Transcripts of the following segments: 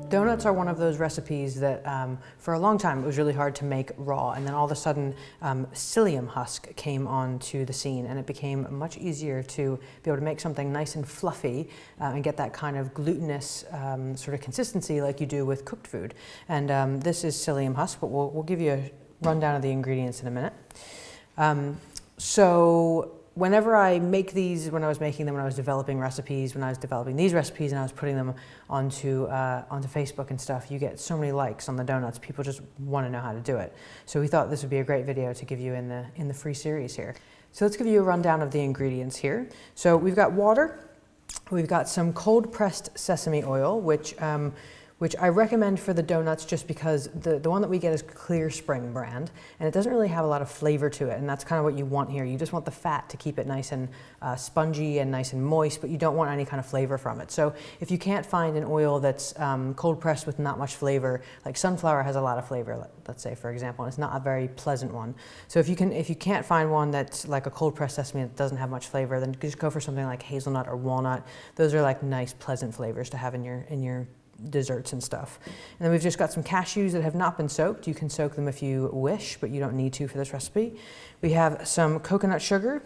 Donuts are one of those recipes that for a long time it was really hard to make raw, and then all of a sudden psyllium husk came onto the scene, and it became much easier to be able to make something nice and fluffy and get that kind of glutinous sort of consistency like you do with cooked food. And this is psyllium husk, but we'll give you a rundown of the ingredients in a minute. So whenever I make these, when I was making them, when I was developing recipes, when I was developing these recipes and I was putting them onto Facebook and stuff, you get so many likes on the donuts. People just want to know how to do it. So we thought this would be a great video to give you in the free series here. So let's give you a rundown of the ingredients here. So we've got water, we've got some cold pressed sesame oil, which I recommend for the donuts just because the one that we get is Clear Spring brand, and it doesn't really have a lot of flavor to it, and that's kind of what you want here. You just want the fat to keep it nice and spongy and nice and moist, but you don't want any kind of flavor from it. So if you can't find an oil that's cold pressed with not much flavor, like sunflower has a lot of flavor, let's say, for example, and it's not a very pleasant one. So if you can't find one that's like a cold pressed sesame that doesn't have much flavor, then just go for something like hazelnut or walnut. Those are like nice, pleasant flavors to have in your desserts and stuff. And then we've just got some cashews that have not been soaked. You can soak them if you wish, but you don't need to for this recipe. We have some coconut sugar,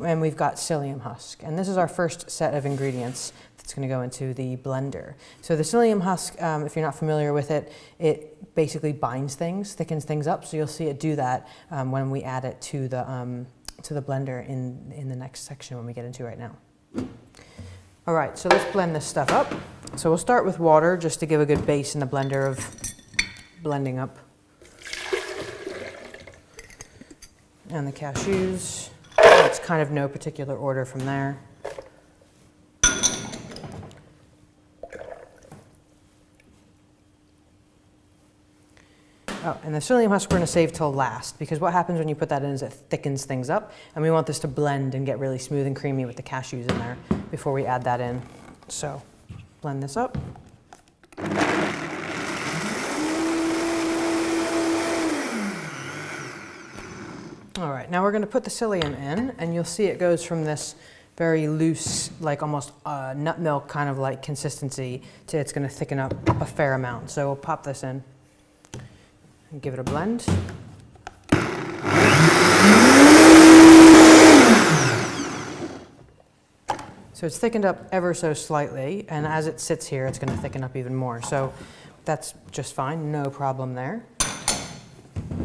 and we've got psyllium husk. And this is our first set of ingredients that's going to go into the blender. So the psyllium husk, if you're not familiar with it, it basically binds things, thickens things up. So you'll see it do that when we add it to the blender in the next section when we get into right now. All right, so let's blend this stuff up. So we'll start with water just to give a good base in the blender of blending up. And the cashews, it's kind of no particular order from there. Oh, and the psyllium husk we're going to save till last, because what happens when you put that in is it thickens things up, and we want this to blend and get really smooth and creamy with the cashews in there before we add that in. So blend this up. All right, now we're going to put the psyllium in, and you'll see it goes from this very loose, like almost nut milk kind of like consistency to it's going to thicken up a fair amount. So we'll pop this in and give it a blend. So it's thickened up ever so slightly, and as it sits here, it's going to thicken up even more. So that's just fine, no problem there.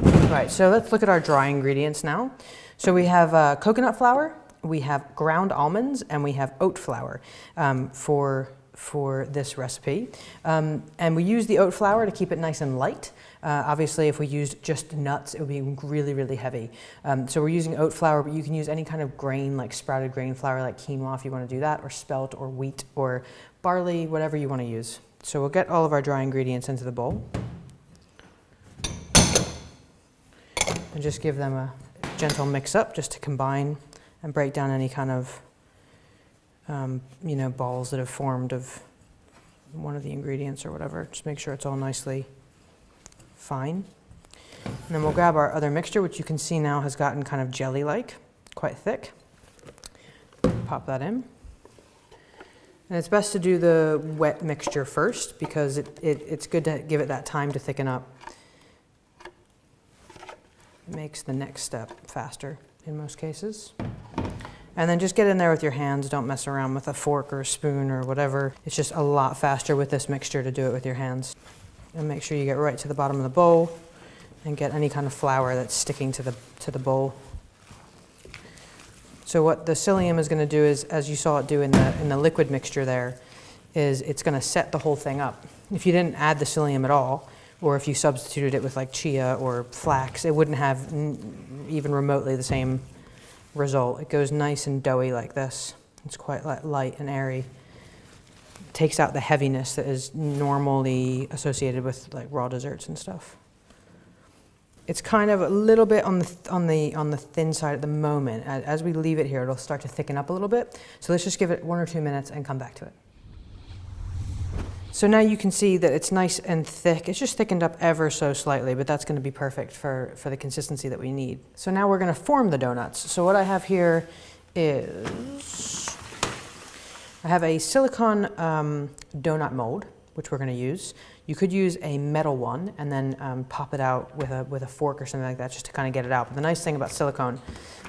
All right, so let's look at our dry ingredients now. So we have coconut flour, we have ground almonds, and we have oat flour for this recipe. And we use the oat flour to keep it nice and light. Obviously, if we used just nuts, it would be really, really heavy. So we're using oat flour, but you can use any kind of grain, like sprouted grain flour, like quinoa if you want to do that, or spelt, or wheat, or barley, whatever you want to use. So we'll get all of our dry ingredients into the bowl. And just give them a gentle mix up just to combine and break down any kind of balls that have formed of one of the ingredients or whatever. Just make sure it's all nicely fine. And then we'll grab our other mixture, which you can see now has gotten kind of jelly-like, quite thick. Pop that in. And it's best to do the wet mixture first because it's good to give it that time to thicken up. It makes the next step faster in most cases. And then just get in there with your hands. Don't mess around with a fork or a spoon or whatever. It's just a lot faster with this mixture to do it with your hands. And make sure you get right to the bottom of the bowl and get any kind of flour that's sticking to the bowl. So what the psyllium is going to do is, as you saw it do in the liquid mixture there, is it's going to set the whole thing up. If you didn't add the psyllium at all, or if you substituted it with like chia or flax, it wouldn't have even remotely the same result. It goes nice and doughy like this. It's quite light and airy. It takes out the heaviness that is normally associated with like raw desserts and stuff. It's kind of a little bit on the thin side at the moment. As we leave it here, it'll start to thicken up a little bit. So let's just give it 1 or 2 minutes and come back to it. So now you can see that it's nice and thick. It's just thickened up ever so slightly, but that's going to be perfect for the consistency that we need. So now we're going to form the donuts. So what I have here is I have a silicone donut mold, which we're going to use. You could use a metal one and then pop it out with a fork or something like that just to kind of get it out. But the nice thing about silicone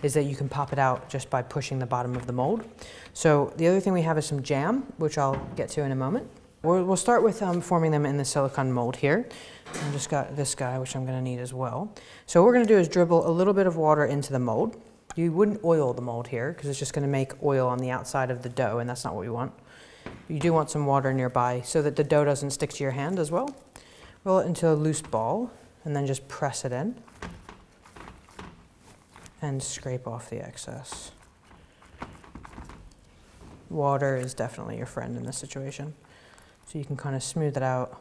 is that you can pop it out just by pushing the bottom of the mold. So the other thing we have is some jam, which I'll get to in a moment. We'll start with forming them in the silicone mold here. I just got this guy, which I'm going to need as well. So what we're going to do is dribble a little bit of water into the mold. You wouldn't oil the mold here because it's just going to make oil on the outside of the dough, and that's not what we want. You do want some water nearby so that the dough doesn't stick to your hand as well. Roll it into a loose ball and then just press it in and scrape off the excess. Water is definitely your friend in this situation. So you can kind of smooth it out,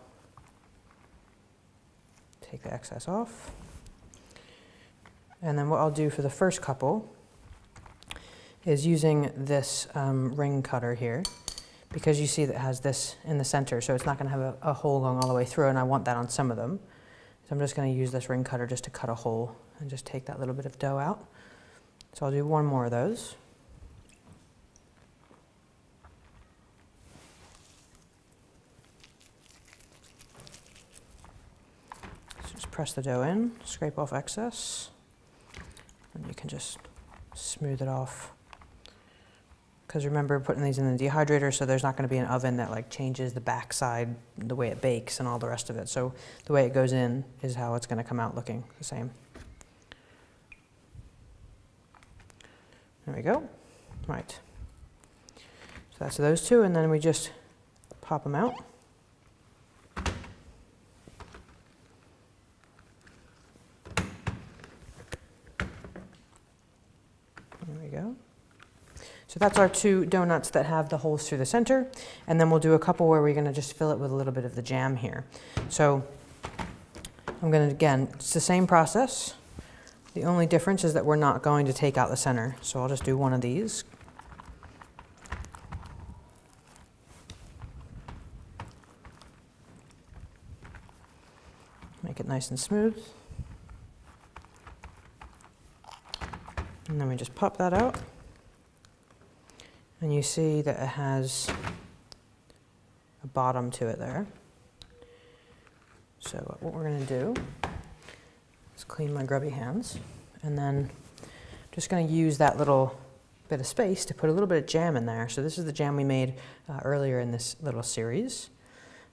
take the excess off. And then what I'll do for the first couple is using this ring cutter here, because you see that it has this in the center, so it's not going to have a hole going all the way through, and I want that on some of them. So I'm just going to use this ring cutter just to cut a hole and just take that little bit of dough out. So I'll do one more of those. So just press the dough in, scrape off excess, and you can just smooth it off. Because remember, putting these in the dehydrator, so there's not going to be an oven that like changes the backside, the way it bakes and all the rest of it. So the way it goes in is how it's going to come out looking the same. There we go. Right. So that's those two, and then we just pop them out. There we go. So that's our two donuts that have the holes through the center, and then we'll do a couple where we're going to just fill it with a little bit of the jam here. So I'm going to, again, it's the same process. The only difference is that we're not going to take out the center. So I'll just do one of these. Make it nice and smooth. And then we just pop that out. And you see that it has a bottom to it there. So what we're going to do is clean my grubby hands, and then just going to use that little bit of space to put a little bit of jam in there. So this is the jam we made earlier in this little series.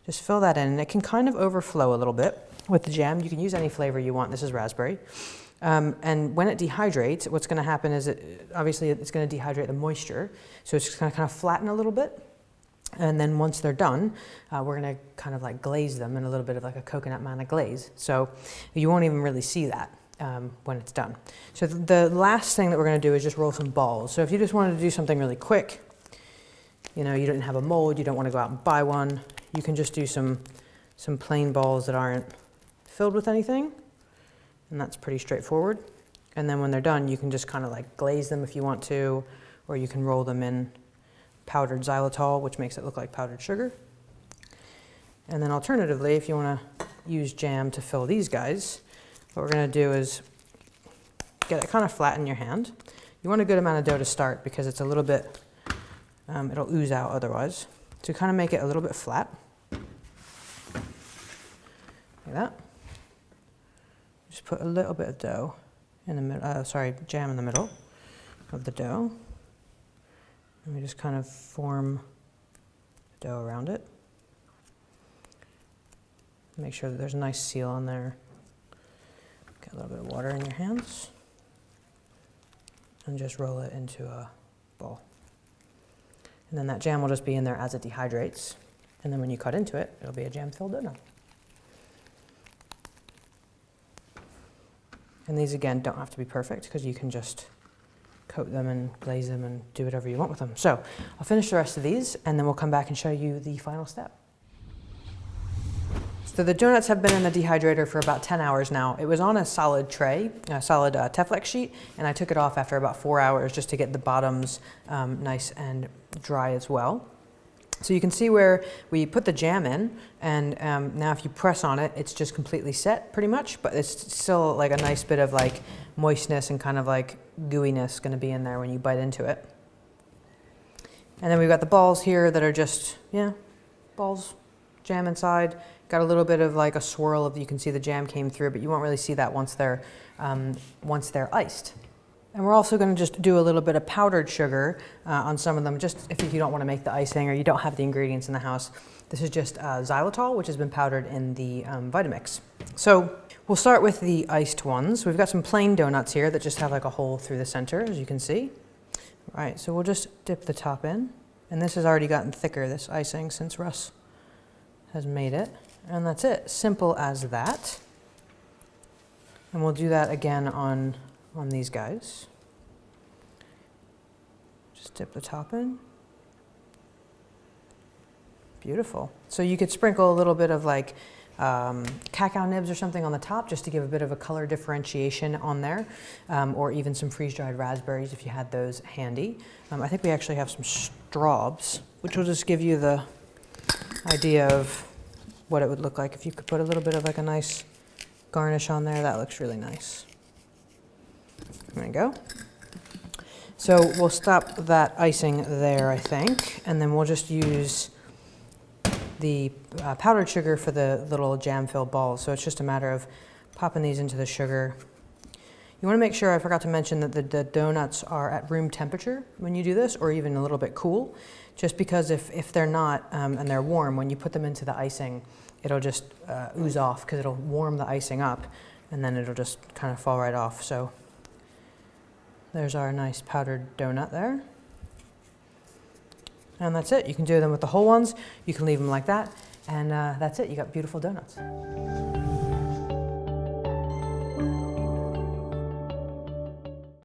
Just fill that in, and it can kind of overflow a little bit with the jam. You can use any flavor you want. This is raspberry. And when it dehydrates, what's going to happen is obviously it's going to dehydrate the moisture, so it's just going to kind of flatten a little bit. And then once they're done, we're going to kind of like glaze them in a little bit of like a coconut manna glaze. So you won't even really see that when it's done. So the last thing that we're going to do is just roll some balls. So if you just wanted to do something really quick, you know, you didn't have a mold, you don't want to go out and buy one, you can just do some plain balls that aren't filled with anything. And that's pretty straightforward. And then when they're done, you can just kind of like glaze them if you want to, or you can roll them in powdered xylitol, which makes it look like powdered sugar. And then alternatively, if you want to use jam to fill these guys, what we're going to do is get it kind of flat in your hand. You want a good amount of dough to start because it's a little bit, it'll ooze out otherwise. So kind of make it a little bit flat, like that. Just put a little bit of dough in the middle, jam in the middle of the dough. And we just kind of form the dough around it. Make sure that there's a nice seal on there. Get a little bit of water in your hands. And just roll it into a ball. And then that jam will just be in there as it dehydrates. And then when you cut into it, it'll be a jam-filled donut. And these, again, don't have to be perfect because you can just coat them and glaze them and do whatever you want with them. So I'll finish the rest of these, and then we'll come back and show you the final step. So the donuts have been in the dehydrator for about 10 hours now. It was on a solid tray, a solid Teflon sheet, and I took it off after about 4 hours just to get the bottoms nice and dry as well. So you can see where we put the jam in, and now if you press on it, it's just completely set pretty much, but it's still like a nice bit of like moistness and kind of like gooiness going to be in there when you bite into it. And then we've got the balls here that are just, balls, jam inside. Got a little bit of like a swirl of, you can see the jam came through, but you won't really see that once they're iced. And we're also going to just do a little bit of powdered sugar on some of them, just if you don't want to make the icing or you don't have the ingredients in the house. This is just xylitol, which has been powdered in the Vitamix. So we'll start with the iced ones. We've got some plain donuts here that just have like a hole through the center, as you can see. All right, so we'll just dip the top in. And this has already gotten thicker, this icing, since Russ has made it. And that's it, simple as that. And we'll do that again on these guys. Just dip the top in. Beautiful. So you could sprinkle a little bit of like cacao nibs or something on the top just to give a bit of a color differentiation on there, or even some freeze-dried raspberries if you had those handy. I think we actually have some straws, which will just give you the idea of what it would look like if you could put a little bit of like a nice garnish on there. That looks really nice. There we go. So we'll stop that icing there, I think, and then we'll just use the powdered sugar for the little jam-filled balls. So it's just a matter of popping these into the sugar. You want to make sure, I forgot to mention, that the donuts are at room temperature when you do this, or even a little bit cool, just because if they're not and they're warm, when you put them into the icing, it'll just ooze off because it'll warm the icing up and then it'll just kind of fall right off. So there's our nice powdered donut there. And that's it. You can do them with the whole ones. You can leave them like that. And that's it. You got beautiful donuts.